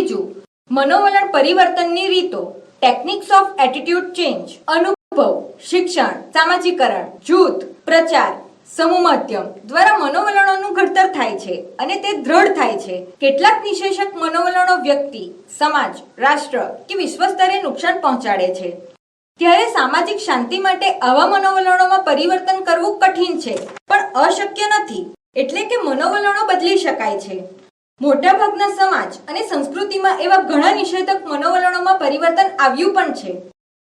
ત્રીજું, મનોવલણ પરિવર્તનની રીતો, ટેકનિક્સ ઓફ એટીટ્યુડ ચેન્જ, અનુભવ, શિક્ષણ, સામાજિકરણ, જૂથ, પ્રચાર, સમૂહ માધ્યમ દ્વારા મનોવલણોનું ઘડતર થાય છે અને તે દ્રઢ થાય છે. કેટલાક નિષેધક મનોવલણો વ્યક્તિ, સમાજ, રાષ્ટ્ર કે વિશ્વ સ્તરે નુકસાન પહોંચાડે છે. ત્યારે સામાજિક શાંતિ માટે આવા મનોવલણોમાં પરિવર્તન કરવું કઠિન છે, પણ અશક્ય નથી. એટલે કે મનોવલણો બદલી શકાય છે. મોટાભાગના સમાજ અને સંસ્કૃતિમાં એવા ઘણા નિષેધક મનોવલણોમાં પરિવર્તન આવ્યું પણ છે.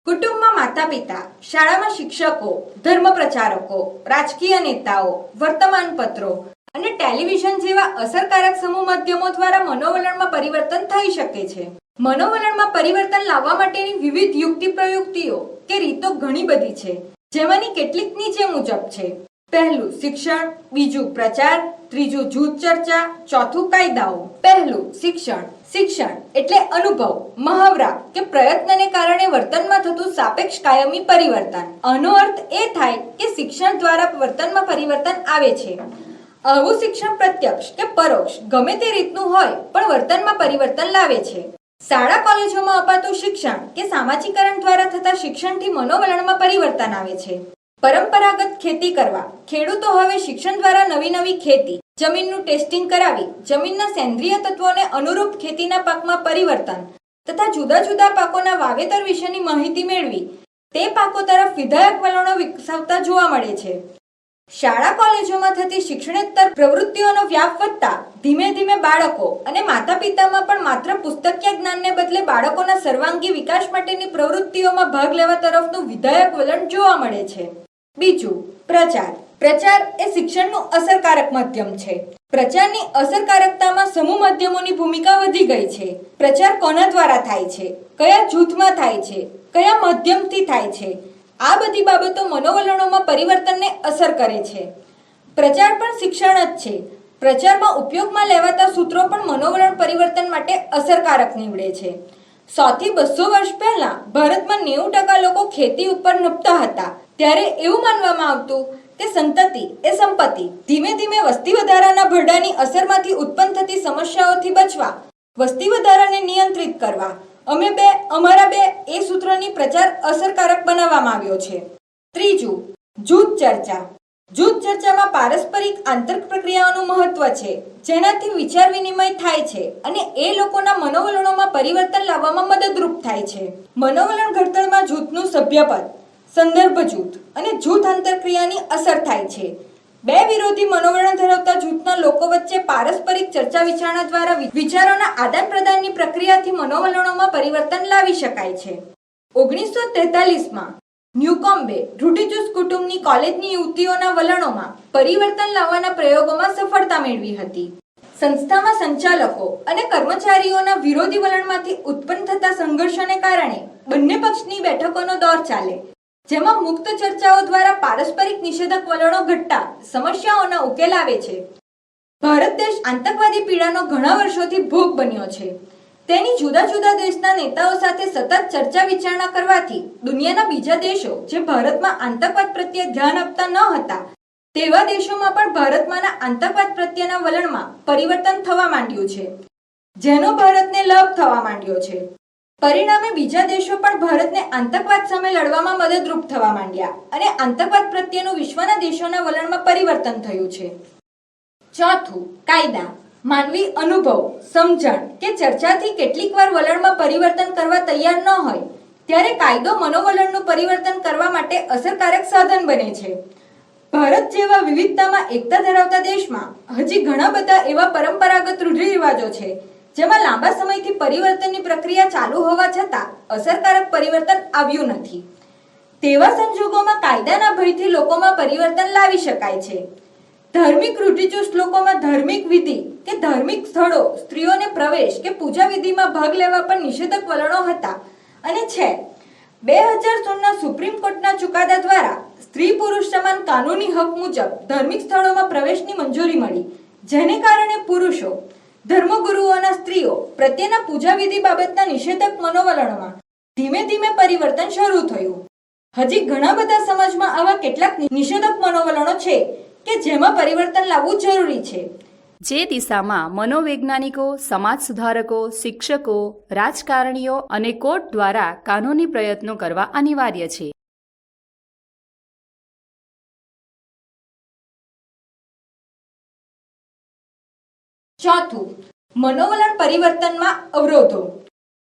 કુટુંબમાં માતા પિતા, શાળામાં શિક્ષકો, ધર્મ પ્રચારકો, રાજકીય નેતાઓ, વર્તમાનપત્રો અને ટેલિવિઝન જેવા અસરકારક સમૂહ માધ્યમો દ્વારા મનોવલણમાં પરિવર્તન થઈ શકે છે. મનોવલણમાં પરિવર્તન લાવવા માટેની વિવિધ યુક્તિ પ્રયુક્તિઓ કે રીતો ઘણી બધી છે, જેમાંની કેટલીક નીચે મુજબ છે. પહેલું શિક્ષણ, બીજું પ્રચાર, ત્રીજું જૂથ ચર્ચા, ચોથું કાયદાઓ. પહેલું શિક્ષણ. શિક્ષણ એટલે અનુભવ, મહાવરા કે પ્રયત્નને કારણે વર્તનમાં થતું સાપેક્ષ કાયમી પરિવર્તન. આનો અર્થ એ થાય કે શિક્ષણ દ્વારા વર્તનમાં પરિવર્તન આવે છે. આવું શિક્ષણ પ્રત્યક્ષ કે પરોક્ષ ગમે તે રીતનું હોય પણ વર્તનમાં પરિવર્તન લાવે છે. શાળા કોલેજોમાં અપાતું શિક્ષણ કે સામાજિકરણ દ્વારા થતા શિક્ષણથી મનોવલણમાં પરિવર્તન આવે છે. પરંપરાગત ખેતી કરવા ખેડૂતો હવે શિક્ષણ દ્વારા નવી નવી ખેતી, જમીનનું ટેસ્ટિંગ કરાવી જમીનના સેન્દ્રિય તત્વોને અનુરૂપ ખેતીના પાકમાં પરિવર્તન તથા જુદા જુદા પાકોના વાવેતર વિશેની માહિતી મેળવી તે પાકો તરફ વિધાયક વલણો વિકસાવતા જોવા મળે છે. શાળા કોલેજોમાં થતી શિક્ષણેતર પ્રવૃત્તિઓનો વ્યાપ વધતા ધીમે ધીમે બાળકો અને માતા પિતામાં પણ માત્ર પુસ્તકીય જ્ઞાનને બદલે બાળકોના સર્વાંગી વિકાસ માટેની પ્રવૃત્તિઓમાં ભાગ લેવા તરફનું વિધાયક વલણ જોવા મળે છે. બીજું પ્રચાર. પ્રચાર એ શિક્ષણનું અસરકારક માધ્યમ છે. પ્રચારની અસરકારકતામાં સમૂહ માધ્યમોની ભૂમિકા વધી ગઈ છે. પ્રચાર કોના દ્વારા થાય છે, કયા જૂથમાં થાય છે, કયા માધ્યમથી થાય છે, આ બધી બાબતો મનોવલણોમાં પરિવર્તનને અસર કરે છે. પ્રચાર પણ શિક્ષણ જ છે. પ્રચારમાં ઉપયોગમાં લેવાતા સૂત્રો પણ મનોવલણ પરિવર્તન માટે અસરકારક નીવડે છે. 100 થી 200 વર્ષ પહેલા ભારતમાં 90% લોકો ખેતી ઉપર નભતા હતા. ત્યારે એવું માનવામાં આવતું કે સંતતિ એ સંપત્તિ. ધીમે ધીમે વસ્તી વધારાના ભરડાની અસરમાંથી ઉત્પન્ન થતી સમસ્યાઓથી બચવા, વસ્તી વધારાને નિયંત્રિત કરવા અમારા બે એ સૂત્રની પ્રચાર અસરકારક બનાવવામાં આવ્યો છે. ત્રીજું જૂથ ચર્ચા. જૂથ ચર્ચામાં પારસ્પરિક આંતરિક પ્રક્રિયાઓનું મહત્વ છે, જેનાથી વિચાર વિનિમય થાય છે અને એ લોકોના મનોવલણોમાં પરિવર્તન લાવવામાં મદદરૂપ થાય છે. મનોવલણ ઘડતરમાં જૂથનું સભ્યપદ, સંદર્ભ જૂથ અને જૂથ આંતરક્રિયાની અસર થાય છે. બે વિરોધી મનોવલણ ધરાવતા જૂથના લોકો વચ્ચે પારસ્પરિક ચર્ચા વિચારણા દ્વારા વિચારોના આદાન પ્રદાનની પ્રક્રિયાથી મનોવલણોમાં પરિવર્તન લાવી શકાય છે. 1943માં ન્યુકોમ્બે રૂઢિચુસ્ત કુટુંબની કોલેજની યુવતીઓના વલણોમાં પરિવર્તન લાવવાના પ્રયોગોમાં સફળતા મેળવી હતી. સંસ્થામાં સંચાલકો અને કર્મચારીઓના વિરોધી વલણમાંથી ઉત્પન્ન થતા સંઘર્ષોને કારણે બંને પક્ષની બેઠકોનો દોર ચાલે, જેમાં મુક્ત ચર્ચાઓ દ્વારા પારસ્પરિક નિષેધક વલણો ઘટતા સમસ્યાઓના ઉકેલ આવે છે. ભારત દેશ આતંકવાદી પીડાનો ઘણા વર્ષોથી ભોગ બન્યો છે. તેની જુદા જુદા દેશના નેતાઓ સાથે સતત ચર્ચા વિચારણા કરવાથી દુનિયાના બીજા દેશો જે ભારતમાં આતંકવાદ પ્રત્યે ધ્યાન આપતા ન હતા તેવા દેશોમાં પણ ભારતમાંના આતંકવાદ પ્રત્યેના વલણમાં પરિવર્તન થવા માંડ્યું છે, જેનો ભારતને લાભ થવા માંડ્યો છે. પરિણામે બીજા દેશો પણ ભારતને આતંકવાદ સામે લડવામાં મદદરૂપ થવા માંડ્યા અને આતંકવાદ પ્રત્યેનું વિશ્વના દેશોના વલણમાં પરિવર્તન થયું છે. ચોથું કાયદા. માનવી અનુભવ, સમજણ કે ચર્ચાથી કેટલીક વાર વલણમાં પરિવર્તન કરવા તૈયાર ન હોય ત્યારે કાયદો મનોવલણનું પરિવર્તન કરવા માટે અસરકારક સાધન બને છે. ભારત જેવા વિવિધતામાં એકતા ધરાવતા દેશમાં હજી ઘણા બધા એવા પરંપરાગત રૂઢિરિવાજો છે જેમાં લાંબા સમયથી પરિવર્તનની પ્રક્રિયા ચાલુ હોવા છતાં અસરકારક પરિવર્તન આવ્યું નથી. તેવા સંજોગોમાં કાયદાના ભયથી લોકોમાં પરિવર્તન લાવી શકાય છે. ધાર્મિક રૂઢિચુસ્ત લોકોમાં ધાર્મિક વિધિ કે ધાર્મિક સ્થળો, સ્ત્રીઓને પ્રવેશ કે પૂજા વિધિમાં ભાગ લેવા પર નિષેધક વલણો હતા અને છે. 2016ના સુપ્રીમ કોર્ટના ચુકાદા દ્વારા સ્ત્રી પુરુષ સમાન કાનૂની હક મુજબ ધાર્મિક સ્થળોમાં પ્રવેશની મંજૂરી મળી, જેને કારણે પુરુષો, ધર્મગુરુઓના સ્ત્રીઓ પ્રત્યેના પૂજા વિધિ બાબતના નિષેધક મનોવલણોમાં ધીમે ધીમે પરિવર્તન શરૂ થયું. હજી ઘણા બધા સમાજમાં આવા કેટલાક નિષેધક મનોવલણો છે કે જેમાં પરિવર્તન લાવવું જરૂરી છે. જે દિશામાં મનોવૈજ્ઞાનિકો, સમાજ સુધારકો, શિક્ષકો, રાજકારણીઓ અને કોર્ટ દ્વારા કાનૂની પ્રયત્નો કરવા અનિવાર્ય છે. ચોથું, મનોવલણ પરિવર્તનમાં અવરોધો.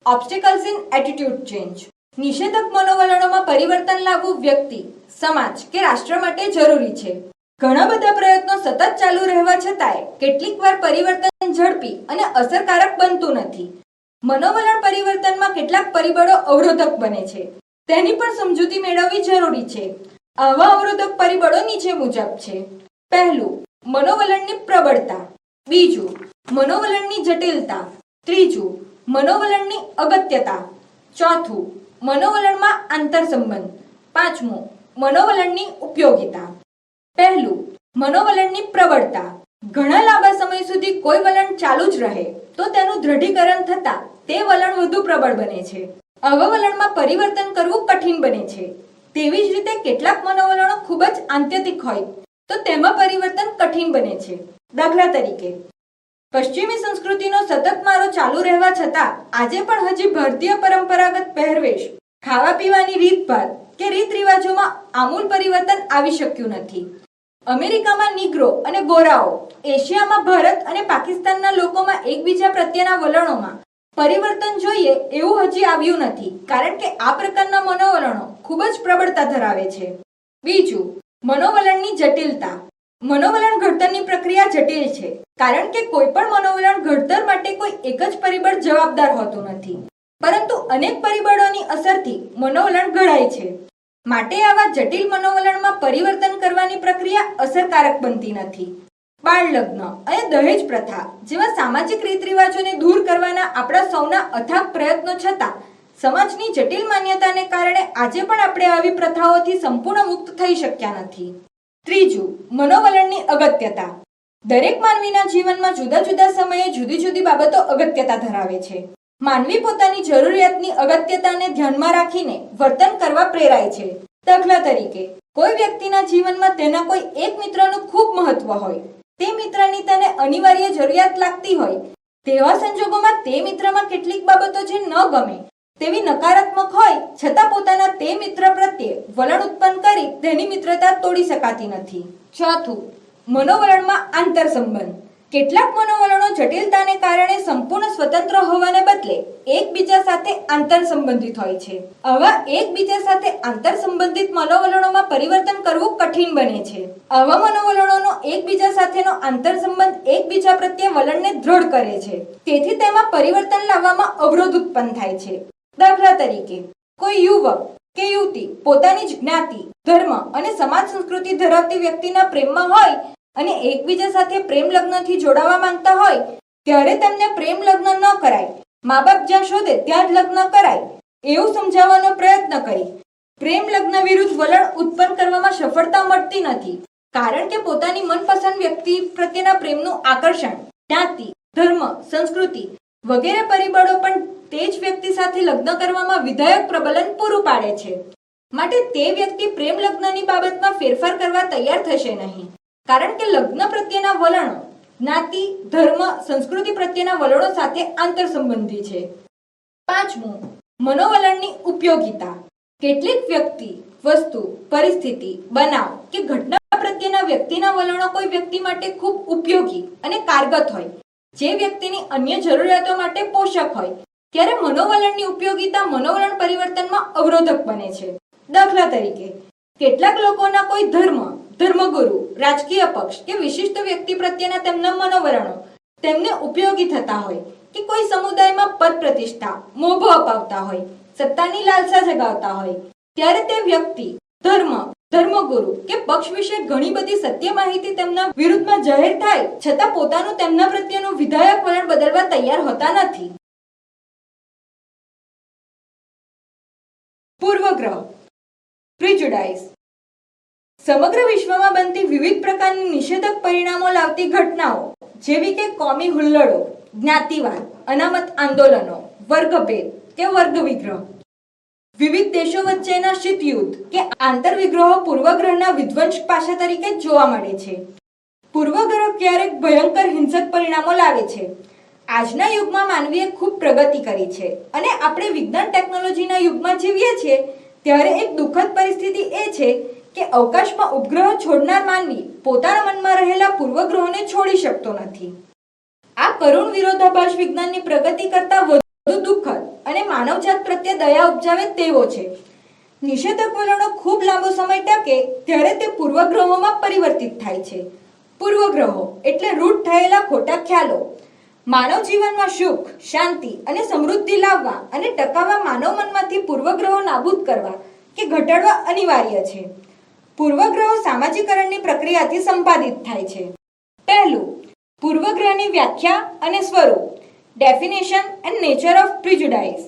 Obstacles in attitude change. નિષેધક મનોવલણોમાં પરિવર્તન લાવવું વ્યક્તિ, સમાજ કે રાષ્ટ્ર માટે જરૂરી છે. ઘણા બધા પ્રયત્નો સતત ચાલુ રહેવા છતાંય કેટલીક વાર પરિવર્તન ઝડપી અને અસરકારક બનતું નથી. મનોવલણ પરિવર્તનમાં કેટલાક પરિબળો અવરોધક બને છે. તેની પણ સમજૂતી મેળવવી જરૂરી છે. આવા અવરોધક પરિબળો નીચે મુજબ છે. પહેલું, મનોવલણની પ્રબળતા. બીજું, મનોવલણની જટિલતા. ત્રીજું, મનોવલણની અગત્યતા. ચોથું, મનોવલણમાં આંતરસંબંધ. પાંચમું, મનોવલણની ઉપયોગિતા. પહેલું, મનોવલણની પ્રબળતા. ઘણા લાંબા સમય સુધી કોઈ વલણ ચાલુ જ રહે તો તેનું દ્રઢીકરણ થતાં તે વલણ વધુ પ્રબળ બને છે. આવા વલણમાં પરિવર્તન કરવું કઠિન બને છે. તેવી જ રીતે કેટલાક મનોવલણો ખૂબ જ આત્યંતિક હોય તો તેમાં પરિવર્તન કઠિન બને છે. દાખલા તરીકે, પશ્ચિમી સંસ્કૃતિનો સતત મારો ચાલુ રહેવા છતાં આજે પણ હજી ભારતીય પરંપરાગત પહેરવેશ, ખાવા પીવાની રીતભાત કે રીત રિવાજોમાં આમૂલ પરિવર્તન આવી શક્યું નથી. અમેરિકામાં નીગ્રો અને ગોરાઓ, એશિયામાં ભારત અને પાકિસ્તાનના લોકોમાં એકબીજા પ્રત્યેના વલણોમાં પરિવર્તન જોઈએ એવું હજી આવ્યું નથી, કારણ કે આ પ્રકારના મનોવલણો ખૂબ જ પ્રબળતા ધરાવે છે. બીજું, મનોવલણની જટિલતા. મનોવલણ ઘડતરની પ્રક્રિયા જટિલ છે, કારણ કે કોઈ પણ મનોવલણ ઘડતર માટે કોઈ એક જ પરિબળ જવાબદાર હોતું નથી, પરંતુ અનેક પરિબળોની અસરથી મનોવલણ ઘડાય છે. માટે આવા જટિલ મનોવલણમાં પરિવર્તન કરવાની પ્રક્રિયા અસરકારક બનતી નથી. બાળ લગ્ન અને દહેજ પ્રથા જેવા સામાજિક રીત રિવાજોને દૂર કરવાના આપણા સૌના અથાગ પ્રયત્નો છતાં સમાજની જટિલ માન્યતાને કારણે આજે પણ આપણે આવી પ્રથાઓથી સંપૂર્ણ મુક્ત થઈ શક્યા નથી. ત્રીજું, મનોવલણની અગત્યતા. દરેક માનવીના જીવનમાં જુદા જુદા સમયે જુદી જુદી બાબતો અગત્યતા ધરાવે છે. માનવી પોતાની જરૂરિયાતની અગત્યતાને ધ્યાનમાં રાખીને વર્તન કરવા પ્રેરાય છે. દાખલા તરીકે, કોઈ વ્યક્તિના જીવનમાં તેના કોઈ એક મિત્રનું ખૂબ મહત્વ હોય, તે મિત્રની તેને અનિવાર્ય જરૂરિયાત લાગતી હોય, તેવા સંજોગોમાં તે મિત્રમાં કેટલીક બાબતો જે ન ગમે તેવી નકારાત્મક હોય છતાં પોતાના તે મિત્ર પ્રત્યે વલણ ઉત્પન્ન કરી તેની મિત્રતા તોડી શકાતી નથી. ચોથું, મનોવલણમાં આંતરસંબંધ. કેટલાક મનોવલણો જટિલતાને કારણે સંપૂર્ણ સ્વતંત્ર હોવાને બદલે એકબીજા સાથે આંતરસંબંધિત હોય છે. આવા એકબીજા સાથે આંતરસંબંધિત મનોવલણોમાં પરિવર્તન કરવું કઠિન બને છે. આવા મનોવલણોનો એકબીજા સાથેનો આંતરસંબંધ એકબીજા પ્રત્યે વલણને દ્રઢ કરે છે. તેથી તેમાં પરિવર્તન લાવવામાં અવરોધ ઉત્પન્ન થાય છે. દાખલા તરીકે, કોઈ યુવક કે યુવતી પોતાની જ જ્ઞાતિ, ધર્મ અને સમાજ સંસ્કૃતિ ધરાવતી વ્યક્તિના પ્રેમમાં હોય અને એકબીજા સાથે પ્રેમ લગ્નથી જોડાવા માંગતા હોય ત્યારે તેમને પ્રેમ લગ્ન ન કરાય, મા બાપ જ્યાં શોધે ત્યાં જ લગ્ન કરાય એવું સમજાવવાનો પ્રયત્ન કરી પ્રેમ લગ્ન વિરુદ્ધ વલણ ઉત્પન્ન કરવામાં સફળતા મળતી નથી, કારણ કે પોતાની મનપસંદ વ્યક્તિ પ્રત્યેના પ્રેમનું આકર્ષણ જ્ઞાતિ, ધર્મ, સંસ્કૃતિ વગેરે પરિબળો પણ તે જ વ્યક્તિ સાથે લગ્ન કરવામાં વિધાયક પ્રબલન પૂરું પાડે છે. માટે તે વ્યક્તિ પ્રેમ લગ્નની બાબતમાં ફેરફાર કરવા તૈયાર થશે નહીં, કારણ કે લગ્ન પ્રત્યેના વલણો જ્ઞાતિ, ધર્મ, સંસ્કૃતિ પ્રત્યેના વલણો સાથે આંતરસંબંધી છે. પાંચમું, મનોવલણની ઉપયોગિતા. કેટલીક વ્યક્તિ, વસ્તુ, પરિસ્થિતિ, બનાવ કે ઘટના પ્રત્યેના વ્યક્તિના વલણો કોઈ વ્યક્તિ માટે ખૂબ ઉપયોગી અને કારગત હોય, જે વ્યક્તિની અન્ય જરૂરિયાતો માટે પોષક હોય, ત્યારે મનોવલણની ઉપયોગિતા મનોવલણ પરિવર્તનમાં અવરોધક બને છે. દાખલા તરીકે, કેટલાક લોકોના કોઈ ધર્મ, ધર્મગુરુ, રાજકીય પક્ષ કે વિશિષ્ટ વ્યક્તિ પ્રત્યેના તેમના મનોવલણો તેમને ઉપયોગી થતા હોય કે કોઈ સમુદાયમાં પદ પ્રતિષ્ઠા, મોભો અપાવતા હોય, સત્તાની લાલસા જગાવતા હોય, ત્યારે તે વ્યક્તિ, ધર્મ, ધર્મગુરુ કે પક્ષ વિશે ઘણી બધી સત્ય માહિતી તેમના વિરુદ્ધમાં જાહેર થાય છતાં પોતાનું તેમના પ્રત્યેનું વિધાયક વલણ બદલવા તૈયાર હોતા નથી. પૂર્વગ્રહ, પ્રિજુડાઇઝ. સમગ્ર વિશ્વમાં બનતી વિવિધ પ્રકારની નિષેધક પરિણામો લાવતી ઘટનાઓ જેવી કે કોમી હુલ્લડો, જ્ઞાતિવાદ, અનામત આંદોલનો, વર્ગભેદ કે વર્ગ વિગ્રહ, વિવિધ દેશો વચ્ચેના શીત યુદ્ધ કે આંતરવિગ્રહો પૂર્વગ્રહના વિધ્વંસ પાસા તરીકે જોવા મળે છે. પૂર્વગ્રહ ક્યારેક ભયંકર હિંસક પરિણામો લાવે છે. આજના યુગમાં માનવીએ ખૂબ પ્રગતિ કરી છે અને આપણે વિજ્ઞાન ટેકનોલોજીના યુગમાં જીવીએ છીએ ત્યારે એક દુઃખદ પરિસ્થિતિ એ છે કે અવકાશમાં ઉપગ્રહો છોડનાર માનવી પોતાના મનમાં રહેલા પૂર્વગ્રહોને છોડી શકતો નથી. આ કરુણ વિરોધાભાસ વિજ્ઞાનની પ્રગતિ કરતા વધુ દુઃખદ અને માનવજાત પ્રત્યે દયા ઉપજાવે તેવો છે. નિષેધક વલણો ખૂબ લાંબો સમય ટકે ત્યારે તે પૂર્વગ્રહોમાં પરિવર્તિત થાય છે. પૂર્વગ્રહો એટલે રૂઢ થયેલા ખોટા ખ્યાલો. માનવ જીવનમાં સુખ, શાંતિ અને સમૃદ્ધિ લાવવા અને ટકાવવા માનવ મનમાંથી પૂર્વગ્રહો નાબૂદ કરવા કે ઘટાડવા અનિવાર્ય છે. પૂર્વગ્રહો સામાજિકરણની પ્રક્રિયાથી સંપાદિત થાય છે. પહેલું, પૂર્વગ્રહની વ્યાખ્યા અને સ્વરૂપ. Definition and nature of prejudice.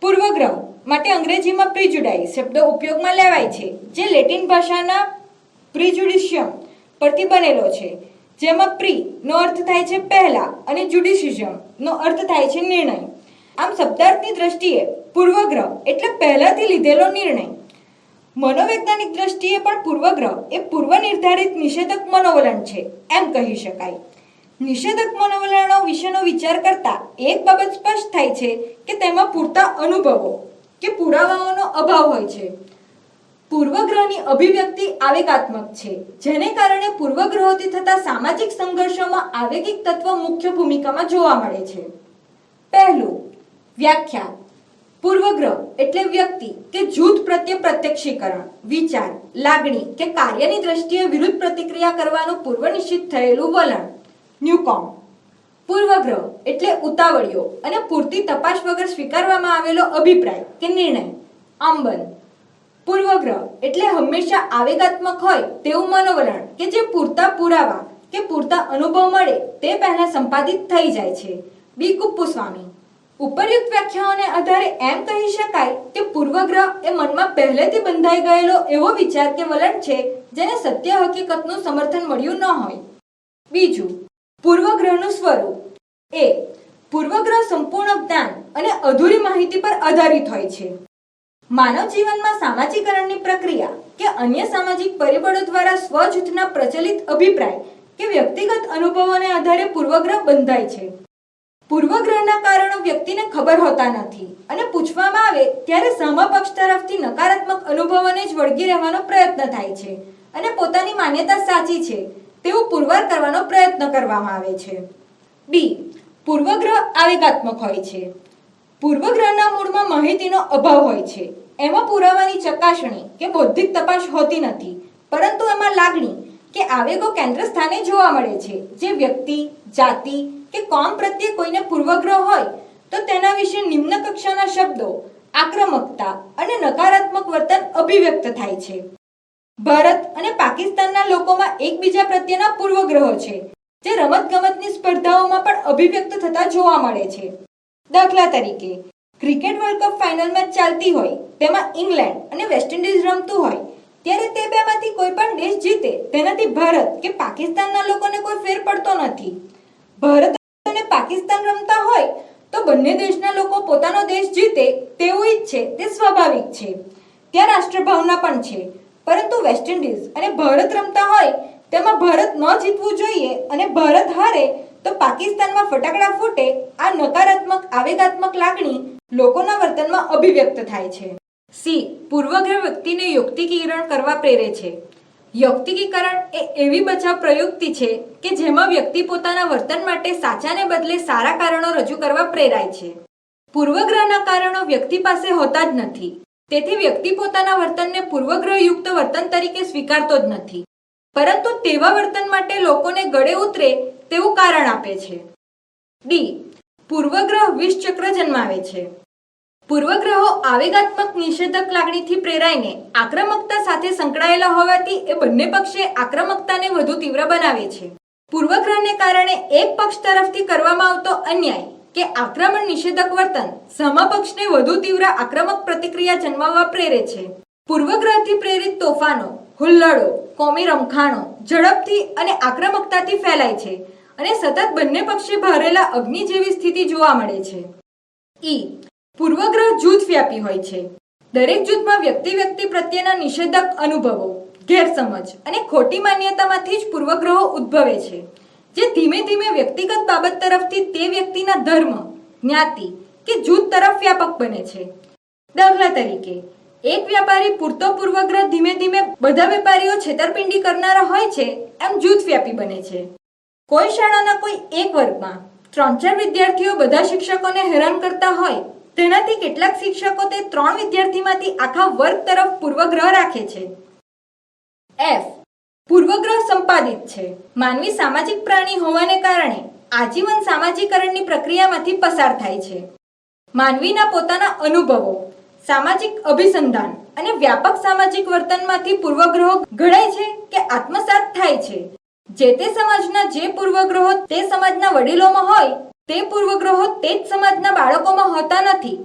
પૂર્વગ્રહ માટે અંગ્રેજીમાં પ્રિજુડાઇસ શબ્દ ઉપયોગમાં લેવાય છે, જે લેટિન ભાષાના પ્રિજુડિશિયમ પરથી બનેલો છે, જેમાં પ્રી નો અર્થ થાય છે પહેલા અને જુડિશિયમ નો અર્થ થાય છે નિર્ણય. આમ શબ્દાર્થની દ્રષ્ટિએ પૂર્વગ્રહ એટલે પહેલાથી લીધેલો નિર્ણય. મનોવૈજ્ઞાનિક દ્રષ્ટિએ પણ પૂર્વગ્રહ એ પૂર્વ નિર્ધારિત નિષેધક મનોવલણ છે એમ કહી શકાય. નિષેધક મનોવલણો વિશેનો વિચાર કરતા એક બાબત સ્પષ્ટ થાય છે કે તેમાં પૂરતા અનુભવો કે પુરાવાઓનો અભાવ હોય છે. પૂર્વગ્રહની અભિવ્યક્તિ આવેગાત્મક છે, જેને કારણે પૂર્વગ્રહોથી થતા સામાજિક સંઘર્ષોમાં આવેગિક તત્વ મુખ્ય ભૂમિકામાં જોવા મળે છે. પહેલું, વ્યાખ્યા. પૂર્વગ્રહ એટલે વ્યક્તિ કે જૂથ પ્રત્યે પ્રત્યક્ષીકરણ, વિચાર, લાગણી કે કાર્યની દ્રષ્ટિએ વિરુદ્ધ પ્રતિક્રિયા કરવાનું પૂર્વ નિશ્ચિત થયેલું વલણ. ન્યુકોમ. પૂર્વગ્રહ એટલે ઉતાવળિયો અને પૂરતી તપાસ વગર સ્વીકારવામાં આવેલો અભિપ્રાય કે નિર્ણય. આંબન. પૂર્વગ્રહ એટલે હંમેશા આવેગાત્મક હોય તેવું મનોવલણ કે જે પૂરતા પુરાવા કે પૂરતા અનુભવ મળે તે પહેલા સંપાદિત થઈ જાય છે. બી. કુપ્પુસ્વામી. ઉપરયુક્ત વ્યાખ્યાઓને આધારે એમ કહી શકાય કે પૂર્વગ્રહ એ મનમાં પહેલેથી બંધાઈ ગયેલો એવો વિચાર કે વલણ છે જેને સત્ય હકીકતનું સમર્થન મળ્યું ન હોય. બીજું, પૂર્વગ્રહનું સ્વરૂપ. એ. પૂર્વગ્રહ સંપૂર્ણ જ્ઞાન અને અધૂરી માહિતી પર આધારિત હોય છે. માનવ જીવનમાં સામાજિકરણની પ્રક્રિયા કે અન્ય સામાજિક પરિબળો દ્વારા સ્વજૂથના પ્રચલિત અભિપ્રાય કે વ્યક્તિગત અનુભવોને આધારે પૂર્વગ્રહ બંધાય છે. પૂર્વગ્રહના કારણો વ્યક્તિને ખબર હોતા નથી અને પૂછવામાં આવે ત્યારે સામા પક્ષ તરફથી નકારાત્મક અનુભવોને જ વળગી રહેવાનો પ્રયત્ન થાય છે અને પોતાની માન્યતા સાચી છે તેવું પુરવાર કરવાનો પ્રયત્ન કરવામાં આવે છે. બી. પૂર્વગ્રહ આવેગાત્મક હોય છે. પૂર્વગ્રહના મૂળમાં માહિતીનો અભાવ હોય છે. એમાં પુરાવાની ચકાસણી કે બૌદ્ધિક તપાસ હોતી નથી, પરંતુ એમાં લાગણી કે આવેગો કેન્દ્ર સ્થાને જોવા મળે છે. જે વ્યક્તિ, જાતિ કે કોમ પ્રત્યે કોઈને પૂર્વગ્રહ હોય તો તેના વિશે નિમ્ન કક્ષાના શબ્દો, આક્રમકતા અને નકારાત્મક વર્તન અભિવ્યક્ત થાય છે. ભારત અને પાકિસ્તાનના લોકોમાં એકબીજા પ્રત્યેના પૂર્વગ્રહો છે, જે રમતગમતની સ્પર્ધાઓમાં પણ અભિવ્યક્ત થતા જોવા મળે છે. દાખલા તરીકે, cricket world cup final match ચાલતી હોય તેમાં ઇંગ્લેન્ડ અને વેસ્ટ ઇન્ડિઝ રમતું હોય ત્યારે તે બેમાંથી કોઈ પણ દેશ જીતે તેનાથી ભારત કે પાકિસ્તાનના લોકોને કોઈ ફેર પડતો નથી. ભારત અને પાકિસ્તાન રમતા હોય તો બંને દેશના લોકો પોતાનો દેશ જીતે તેવું ઈચ્છે તે સ્વાભાવિક છે. ત્યાં રાષ્ટ્રભાવના પણ છે. પરંતુ વેસ્ટ ઇન્ડિઝ અને ભારત રમતા હોય તેમાં ભારત ન જીતવું જોઈએ અને ભારત હારે તો પાકિસ્તાનમાં ફટાકડા ફૂટે. આ નકારાત્મક આવેગાત્મક લાગણી લોકોના વર્તનમાં અભિવ્યક્ત થાય છે. સી. પૂર્વગ્રહ વ્યક્તિને યુક્તિકીકરણ કરવા પ્રેરે છે. યુક્તિકીકરણ એ એવી બચાવ પ્રયુક્તિ છે કે જેમાં વ્યક્તિ પોતાના વર્તન માટે સાચાને બદલે સારા કારણો રજૂ કરવા પ્રેરાય છે. પૂર્વગ્રહના કારણો વ્યક્તિ પાસે હોતા જ નથી, તેથી વ્યક્તિ પોતાના વર્તનને પૂર્વગ્રહયુક્ત વર્તન તરીકે સ્વીકારતો જ નથી, પરંતુ તેવા વર્તન માટે લોકોને ગળે ઉતરે તેવું કારણ આપે છે. ડી. પૂર્વગ્રહ વિષચક્ર જન્માવે છે. પૂર્વગ્રહો આવેગાત્મક નિષેધક લાગણીથી પ્રેરાઈને આક્રમકતા સાથે સંકળાયેલા હોવાથી એ બંને પક્ષે આક્રમકતાને વધુ તીવ્ર બનાવે છે. પૂર્વગ્રહને કારણે એક પક્ષ તરફથી કરવામાં આવતો અન્યાય કે આક્રમણ નિષેધક વર્તન સમપક્ષને વધુ તીવ્ર આક્રમક પ્રતિક્રિયા જન્માવવા પ્રેરે છે. પૂર્વગ્રહથી પ્રેરિત તોફાનો, હુલ્લડો, કોમી રમખાણો ઝડપથી અને આક્રમકતાથી ફેલાય છે અને સતત બંને પક્ષે ભરેલા અગ્નિ જેવી સ્થિતિ જોવા મળે છે. ઈ. પૂર્વગ્રહ જૂથ વ્યાપી હોય છે. દરેક જૂથમાં વ્યક્તિ પ્રત્યેના નિષેધક અનુભવો, ગેરસમજ અને ખોટી માન્યતામાંથી જ પૂર્વગ્રહો ઉદ્ભવે છે, જે ધીમે ધીમે વ્યક્તિગત બાબત તરફથી તે વ્યક્તિના ધર્મ, જ્ઞાતિ કે જૂથ તરફ વ્યાપક બને છે. દાખલા તરીકે, એક વ્યાપારી પૂરતો પૂર્વગ્રહ ધીમે ધીમે બધા વેપારીઓ છેતરપિંડી કરનારા હોય છે એમ જૂથવ્યાપી બને છે. કોઈ શાળાના કોઈ એક વર્ગમાં 3-4 વિદ્યાર્થીઓ બધા શિક્ષકોને હેરાન કરતા હોય, તેનાથી કેટલાક શિક્ષકો તે 3 વિદ્યાર્થીમાંથી આખા વર્ગ તરફ પૂર્વગ્રહ રાખે છે. F. પૂર્વગ્રહ સંપાદિત છે. માનવી સામાજિક પ્રાણી હોવાને કારણે આજીવન સામાજિકરણની પ્રક્રિયામાંથી પસાર થાય છે. માનવીના પોતાના અનુભવો, સામાજિક અભિસંધાન અને વ્યાપક સામાજિક વર્તનમાંથી પૂર્વગ્રહો ઘડાય છે કે આત્મસાત થાય છે. જે તે સમાજના જે પૂર્વગ્રહો તે સમાજના વડીલોમાં હોય, તે પૂર્વગ્રહો તે જ સમાજના બાળકોમાં હોતા નથી,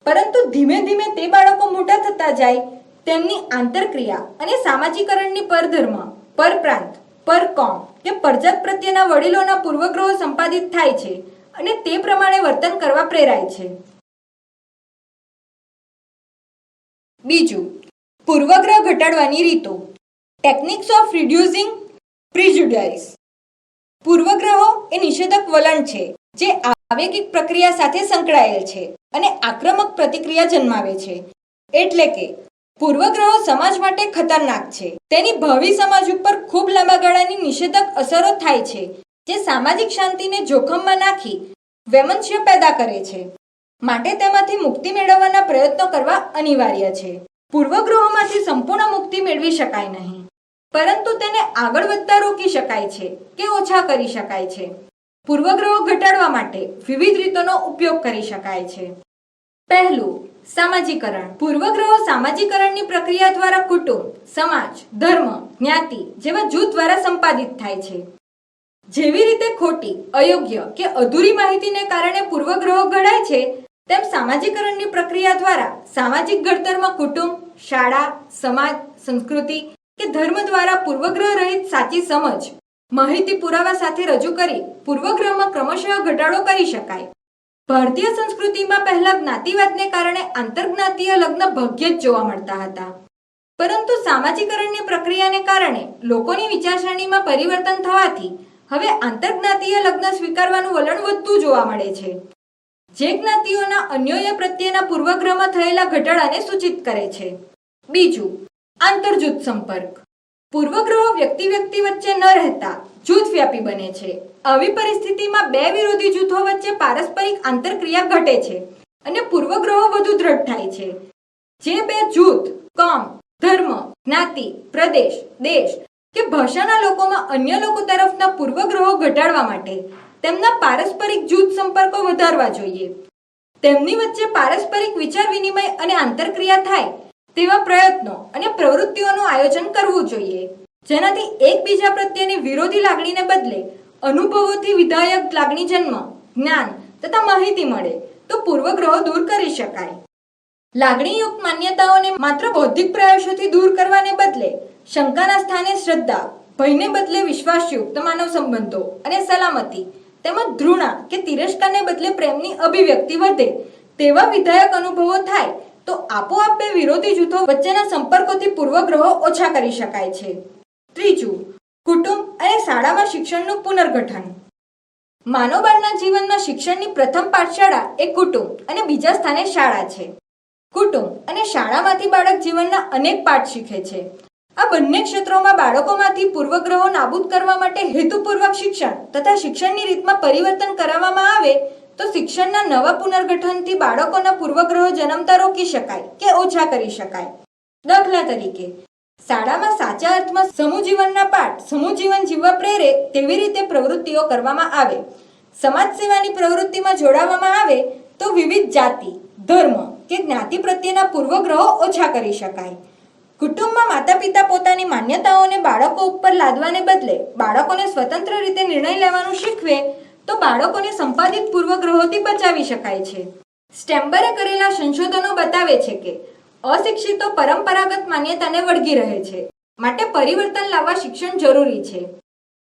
પરંતુ ધીમે ધીમે તે બાળકો મોટા થતા જાય, તેમની આંતરક્રિયા અને સામાજિકરણની પરધર્મ, પરપ્રાંત, પરકોમ કે પરજાત પ્રત્યેના વડીલોના પૂર્વગ્રહો સંપાદિત થાય છે અને તે પ્રમાણે વર્તન કરવા પ્રેરાય છે. બીજું, પૂર્વગ્રહ ઘટાડવાની રીતો. Techniques of reducing prejudice. પૂર્વગ્રહો એ નિષેધક વલણ છે જે આવેગિક પ્રક્રિયા સાથે સંકળાયેલ છે અને આક્રમક પ્રતિક્રિયા જન્માવે છે. એટલે કે પૂર્વગ્રહો સમાજ માટે ખતરનાક છે. તેની ભાવિ સમાજ ઉપર ખૂબ લાંબા ગાળાની નિષેધક અસરો થાય છે, જે સામાજિક શાંતિને જોખમમાં નાખી વૈમનસ્ય પેદા કરે છે. માટે તેમાંથી મુક્તિ મેળવવાના પ્રયત્નો કરવા અનિવાર્ય છે. પૂર્વગ્રહોમાંથી સંપૂર્ણ મુક્તિ મેળવી શકાય નહીં, પરંતુ તેને આગળ વધતા રોકી શકાય છે કે ઓછા કરી શકાય છે. પૂર્વગ્રહો ઘટાડવા માટે વિવિધ રીતોનો ઉપયોગ કરી શકાય છે. પહેલું, સામાજિકરણ. પૂર્વગ્રહો સામાજિકરણની પ્રક્રિયા દ્વારા કુટુંબ, સમાજ, ધર્મ, જ્ઞાતિ જેવા જૂથ દ્વારા સંપાદિત થાય છે. જેવી રીતે ખોટી, અયોગ્ય કે અધૂરી માહિતીને કારણે પૂર્વગ્રહો ઘડાય છે, તેમ સામાજિકરણની પ્રક્રિયા દ્વારા સામાજિક ઘડતરમાં કુટુંબ, શાળા, સમાજ, સંસ્કૃતિ કે ધર્મ દ્વારા પૂર્વગ્રહ રહિત સાચી સમજ, માહિતી પુરાવા સાથે રજૂ કરી પૂર્વગ્રહમાં ક્રમશઃ ઘટાડો કરી શકાય. ભારતીય સંસ્કૃતિમાં પહેલા જ્ઞાતિવાદને કારણે આંતરજ્ઞાતીય લગ્ન ભાગ્યે જ જોવા મળતા હતા, પરંતુ સામાજિકરણની પ્રક્રિયાને કારણે લોકોની વિચારસરણીમાં પરિવર્તન થવાથી હવે આંતરજ્ઞાતીય લગ્ન સ્વીકારવાનું વલણ વધતું જોવા મળે છે, જે જ્ઞાતિઓના અન્યોન્ય પ્રત્યેના પૂર્વગ્રહમાં થયેલા ઘટાડાને સૂચિત કરે છે. બીજું, આંતરજૂથ સંપર્ક. પૂર્વગ્રહો વ્યક્તિ વચ્ચે ન રહેતા જૂથવ્યાપી બને છે. આવી પરિસ્થિતિમાં બે વિરોધી જૂથો વચ્ચે પારસ્પરિક આંતરક્રિયા ઘટે છે અને પૂર્વગ્રહો વધુ દ્રઢ થાય છે. જે બે જૂથ, કોમ, ધર્મ, જ્ઞાતિ, પ્રદેશ, દેશ કે ભાષાના લોકોમાં અન્ય લોકો તરફના પૂર્વગ્રહો ઘટાડવા માટે તેમના પારસ્પરિક જૂથ સંપર્કો વધારવા જોઈએ. તેમની વચ્ચે પારસ્પરિક વિચાર વિનિમય અને આંતરક્રિયા થાય તેવા પ્રયત્નો અને પ્રવૃત્તિઓનું આયોજન કરવું જોઈએ, જેનાથી એકબીજા પ્રત્યેની વિરોધી લાગણીને બદલે અનુભવોથી વિધાયક લાગણી જન્મ, જ્ઞાન તથા માહિતી મળે તો પૂર્વગ્રહો દૂર કરી શકાય. લાગણીયુક્ત માન્યતાઓને માત્ર બૌદ્ધિક પ્રયાસોથી દૂર કરવાને બદલે શંકાના સ્થાને શ્રદ્ધા, ભયને બદલે વિશ્વાસયુક્ત માનવ સંબંધો અને સલામતી તેમજ ધૃણા કે તિરસ્કારને બદલે પ્રેમની અભિવ્યક્તિ વધે તેવા વિધાયક અનુભવો થાય તો આપોઆપ બે વિરોધી જૂથો વચ્ચેના સંપર્કોથી પૂર્વગ્રહો ઓછા કરી શકાય છે. ત્રીજું, કુટુંબ અને શાળામાં શિક્ષણનું પુનર્ગઠન. માનવબાળના જીવનમાં શિક્ષણની પ્રથમ પાઠશાળા એ કુટુંબ અને બીજા સ્થાને શાળા છે. કુટુંબ અને શાળામાંથી બાળક જીવનના અનેક પાઠ શીખે છે. આ બંને ક્ષેત્રોમાં બાળકોમાંથી પૂર્વગ્રહો નાબૂદ કરવા માટે હેતુપૂર્વક શિક્ષણ તથા શિક્ષણની રીતમાં પરિવર્તન કરવામાં આવે તો શિક્ષણના નવા પુનર્ગઠનથી બાળકોના પૂર્વગ્રહો જન્મતા રોકી શકાય કે ઓછા કરી શકાય. દાખલા તરીકે, શાળામાં સાચા અર્થમાં સમૂહજીવનના પાઠ સમૂહજીવન જીવવા પ્રેરે તેવી રીતે પ્રવૃત્તિઓ કરવામાં આવે. સમાજ સેવાની પ્રવૃત્તિમાં જોડાવામાં આવે તો વિવિધ જાતિ, ધર્મ કે જ્ઞાતિ પ્રત્યેના પૂર્વગ્રહો ઓછા કરી શકાય. કુટુંબમાં માતા પિતા પોતાની માન્યતાઓને બાળકો ઉપર લાદવાને બદલે બાળકોને સ્વતંત્ર રીતે નિર્ણય લેવાનું શીખવે તો બાળકોને સંપાદિત પૂર્વગ્રહોથી બચાવી શકાય છે. સ્ટેમ્બરે કરેલા સંશોધનો બતાવે છે કે અશિક્ષિતો પરંપરાગત માન્યતાને વળગી રહે છે, માટે પરિવર્તન લાવવા શિક્ષણ જરૂરી છે.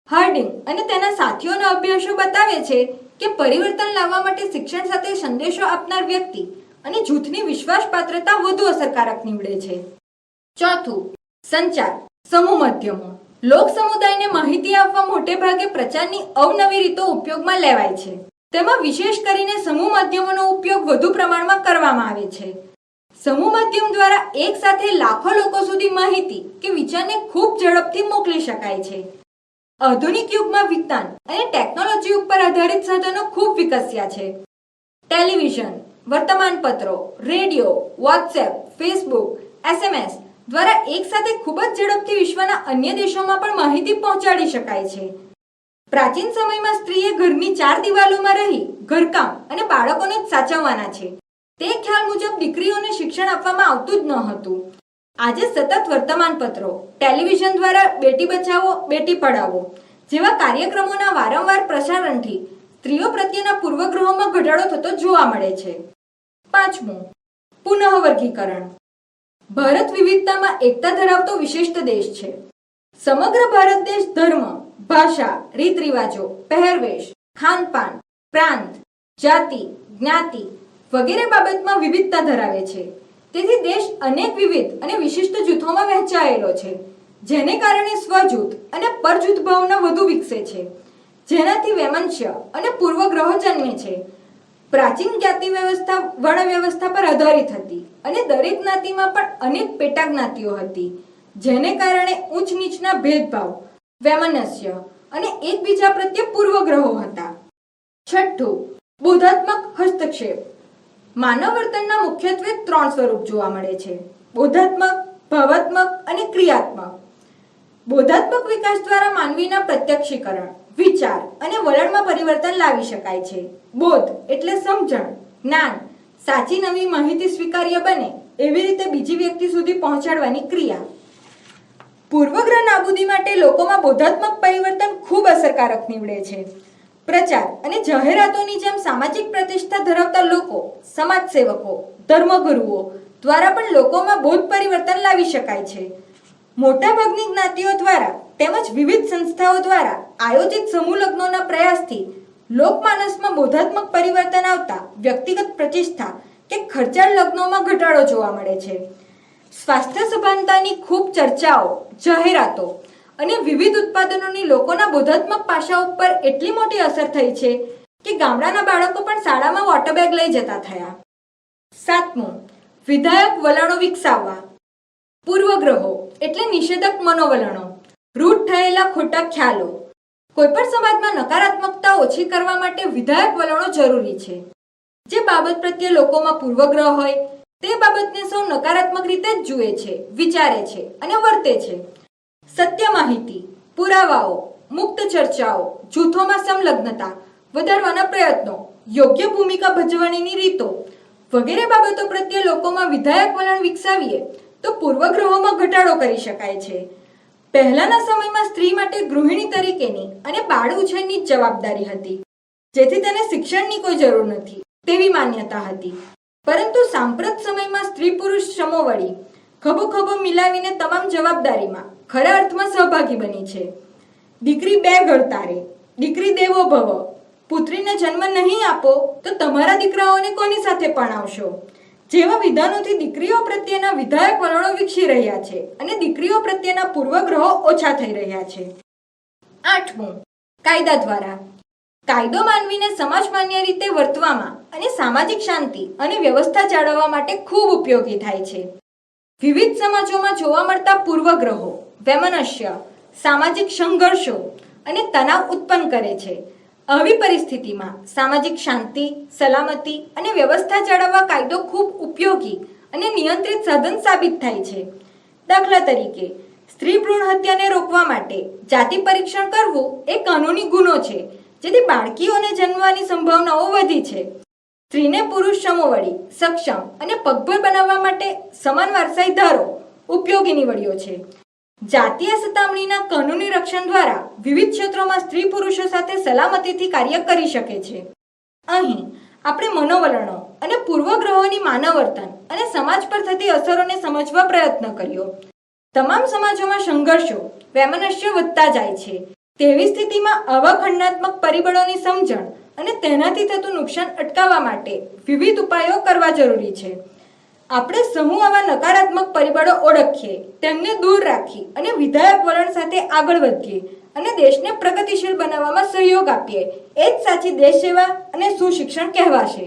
હાર્ડિંગ અને તેના સાથીઓના અભ્યાસો બતાવે છે કે પરિવર્તન લાવવા માટે શિક્ષણ સાથે સંદેશો આપનાર વ્યક્તિ અને જૂથની વિશ્વાસપાત્રતા વધુ અસરકારક નીવડે છે. ચોથું, સંચાર. સમૂહ માધ્યમો લોક સમુદાયને માહિતી આપવા મોટે ભાગે પ્રચારની અવનવી રીતો ઉપયોગમાં લેવાય છે. તેમાં વિશેષ કરીને સમૂહ માધ્યમોનો ઉપયોગ વધુ પ્રમાણમાં કરવામાં આવે છે. સમૂહ માધ્યમ દ્વારા એક સાથે લાખો લોકો સુધી માહિતી કે વિચારને ખૂબ ઝડપથી મોકલી શકાય છે. આધુનિક યુગમાં વિજ્ઞાન અને ટેકનોલોજી ઉપર આધારિત સાધનો ખૂબ વિકસ્યા છે. ટેલિવિઝન, વર્તમાનપત્રો, રેડિયો, વોટ્સએપ, ફેસબુક, SMS દ્વારા એક સાથે ખૂબ જ ઝડપથી વિશ્વના અન્ય દેશોમાં પણ માહિતી પહોંચાડી શકાય છે. પ્રાચીન સમયમાં સ્ત્રીએ ઘરની 4 દિવાલોમાં રહી ઘરકામ અને બાળકોને જ સાચવવાના છે તે ખ્યાલ મુજબ દીકરીઓને શિક્ષણ આપવામાં આવતું જ ન હતું. આજે સતત વર્તમાનપત્રો, ટેલિવિઝન દ્વારા બેટી બચાવો, બેટી પઢાવો જેવા કાર્યક્રમોના વારંવાર પ્રસારણથી સ્ત્રીઓ પ્રત્યેના પૂર્વગ્રહોમાં ઘટાડો થતો જોવા મળે છે. 5. પુનઃવર્ગીકરણ. ભારત વિવિધતામાં એકતા ધરાવતો વિશિષ્ટ દેશ છે. સમગ્ર ભારત દેશ ધર્મ, ભાષા, રીત રિવાજો, પહેરવેશ, ખાનપાન, પ્રાંત, જાતિ, જ્ઞાતિ વગેરે બાબતમાં વિવિધતા ધરાવે છે. તેથી દેશ અનેક વિવિધ અને વિશિષ્ટ જૂથોમાં વહેંચાયેલો છે, જેને કારણે સ્વજૂથ અને પરજૂથ ભાવના વધુ વિકસે છે, જેનાથી વૈમનસ્ય અને પૂર્વગ્રહો જન્મે છે. પ્રાચીન જ્ઞાતિ વ્યવસ્થા વર્ણ વ્યવસ્થા પર આધારિત હતી અને દરેક જ્ઞાતિમાં પણ અનેક પેટા જ્ઞાતિઓ હતી, જેને કારણે ઉચ્ચ નીચના ભેદભાવ, વૈમનસ્ય અને એકબીજા પ્રત્યે પૂર્વગ્રહો હતા. 6. બોધાત્મક હસ્તક્ષેપ. માનવ વર્તનના મુખ્યત્વે 3 સ્વરૂપ જોવા મળે છે: બોધાત્મક, ભાવાત્મક અને ક્રિયાત્મક. બોધાત્મક વિકાસ દ્વારા માનવીના પ્રત્યક્ષીકરણ, વિચાર અને વલણમાં પરિવર્તન લાવી શકાય છે. બોધ એટલે સમજણ, જ્ઞાન, સાચી નવી માહિતી સ્વીકાર્ય બને એવી રીતે બીજી વ્યક્તિ સુધી પહોંચાડવાની ક્રિયા. પૂર્વગ્રહ નાબૂદી માટે લોકોમાં બોધાત્મક પરિવર્તન ખૂબ અસરકારક નીવડે છે. પ્રચાર અને જાહેરાતોની જેમ સામાજિક પ્રતિષ્ઠા ધરાવતા લોકો, સમાજસેવકો, ધર્મગુરુઓ દ્વારા પણ લોકોમાં બોધ પરિવર્તન લાવી શકાય છે. મોટાભાગની જ્ઞાતિઓ દ્વારા તેમજ વિવિધ સંસ્થાઓ દ્વારા આયોજિત સમૂહ લગ્નોના પ્રયાસથી લોકમાનસમાં બોધાત્મક પરિવર્તન આવતા વ્યક્તિગત પ્રતિષ્ઠા કે ખર્ચાળ લગ્નોમાં ઘટાડો જોવા મળે છે. સ્વાસ્થ્ય સભાનતાની ખૂબ ચર્ચાઓ, જાહેરાતો અને વિવિધ ઉત્પાદનોની લોકોના બોધાત્મક પાસા ઉપર એટલી મોટી અસર થઈ છે કે ગામડાના બાળકો પણ શાળામાં વોટર બેગ લઈ જતા થયા. 7. વિધાયક વલણો વિકસાવવા. પૂર્વગ્રહો એટલે નિષેધક મનોવલણો, રૂઢ થયેલા ખોટા ખ્યાલો. કોઈપણ સમાજમાં નકારાત્મકતા ઓછી કરવા માટે વિધાયક વલણો જરૂરી છે. જે બાબત પ્રત્યે લોકોમાં પૂર્વગ્રહ હોય તે બાબતને સૌ નકારાત્મક રીતે જ જુએ છે, વિચારે છે અને વર્તે છે. સત્ય માહિતી, પુરાવાઓ, મુક્ત ચર્ચાઓ, જૂથોમાં સંલગ્નતા વધારવાના પ્રયત્નો, યોગ્ય ભૂમિકા ભજવણીની રીતો વગેરે બાબતો પ્રત્યે લોકોમાં વિધાયક વલણ વિકસાવીએ તો પૂર્વગ્રહોમાં ઘટાડો કરી શકાય છે. પહેલાના સમયમાં સ્ત્રી માટે ગૃહિણી તરીકેની અને બાળ ઉછેરની જવાબદારી હતી, જેથી તેને શિક્ષણની કોઈ જરૂર નથી તેવી માન્યતા હતી. પરંતુ સાંપ્રત સમયમાં સ્ત્રી પુરુષ સમોવડી ખભો ખભો મિલાવીને તમામ જવાબદારીમાં ખરા અર્થમાં સહભાગી બની છે. દીકરી 2 ઘર તારે, દીકરી દેવો ભવ, પુત્રીને જન્મ નહીં આપો તો તમારા દીકરાઓને કોની સાથે પરણાવશો જેવા વિધાનોથી દીકરીઓ પ્રત્યેના વિધાયક વલણો વિકસી રહ્યા છે અને દીકરીઓ પ્રત્યેના પૂર્વગ્રહો ઓછા થઈ રહ્યા છે. 8. કાયદા દ્વારા. કાયદો માનવીને સમાજ માન્ય રીતે વર્તવામાં અને સામાજિક શાંતિ અને વ્યવસ્થા જાળવવા માટે ખૂબ ઉપયોગી થાય છે. વિવિધ સમાજોમાં જોવા મળતા પૂર્વગ્રહો, વૈમનસ્ય, સામાજિક સંઘર્ષો અને તણાવ ઉત્પન્ન કરે છે. આવી પરિસ્થિતિમાં સામાજિક શાંતિ, સલામતી અને વ્યવસ્થા જાળવવા કાયદો ખૂબ ઉપયોગી અને નિયંત્રિત સાધન સાબિત થાય છે. દાખલા તરીકે, સ્ત્રી ભ્રૂણ હત્યાને રોકવા માટે જાતિ પરીક્ષણ કરવું એ કાનૂની ગુનો છે, જેથી બાળકીઓને જન્મવાની સંભાવનાઓ વધી છે. સ્ત્રીને પુરુષ સમોવડી, સક્ષમ અને પગભર બનાવવા માટે સમાન વારસાઈ ધારો ઉપયોગી નીવડ્યો છે. જાતીય સતામણીના કાનૂની રક્ષણ દ્વારા વિવિધ ક્ષેત્રોમાં સ્ત્રી પુરુષો સાથે સલામતીથી કાર્ય કરી શકે છે. અહીં આપણે મનોવલણો અને પૂર્વગ્રહોની માનવ વર્તન અને સમાજ પર થતી અસરોને સમજવા પ્રયત્ન કર્યો. તમામ સમાજોમાં સંઘર્ષો, વૈમનસ્ય વધતા જાય છે. તેવી સ્થિતિમાં આવા ખંડાત્મક પરિબળોની સમજણ અને તેનાથી થતું નુકસાન અટકાવવા માટે વિવિધ ઉપાયો કરવા જરૂરી છે. આપણે સમૂહ આવા નકારાત્મક પરિબળો ઓળખીએ, તેમને દૂર રાખી અને વિધાયક વલણ સાથે આગળ વધીએ અને દેશને પ્રગતિશીલ બનાવવામાં સહયોગ આપીએ, એ જ સાચી દેશ સેવા અને સુશિક્ષણ કહેવાશે.